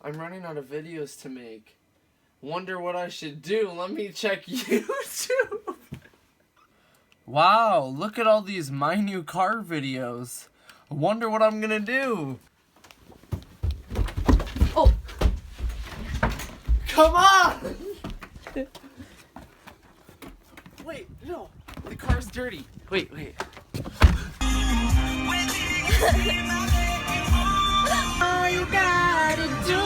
I'm running out of videos to make. Wonder what I should do. Let me check YouTube. Wow, look at all these My New Car videos. I wonder what I'm gonna do. Oh! Come on! Wait, no. The car's dirty. Wait. All you gotta do,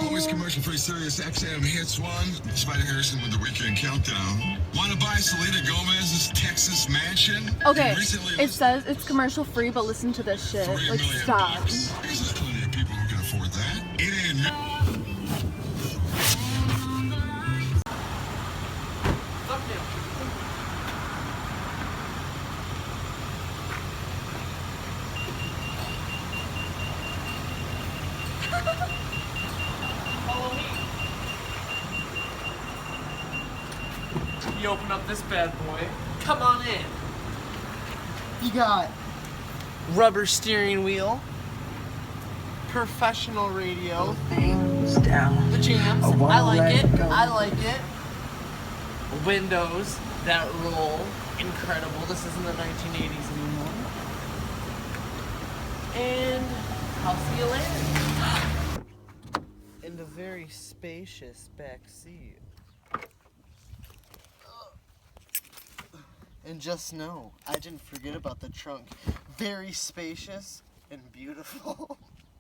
Always commercial-free Sirius XM hits one. Spider Harrison with the Weekend Countdown. Want to buy Selena Gomez's Texas mansion? Okay, Recently, it says it's commercial free, but listen to this shit. $3 Like, million. stop. There's plenty of people who can afford that. It ain't. Follow me. You open up this bad boy. Come on in. You got rubber steering wheel, professional radio, Down. the jams. I like it. Windows that roll. Incredible. This isn't the 1980s anymore. And I'll see you later. In the very spacious back seat. And just know, I didn't forget about the trunk. Very spacious and beautiful.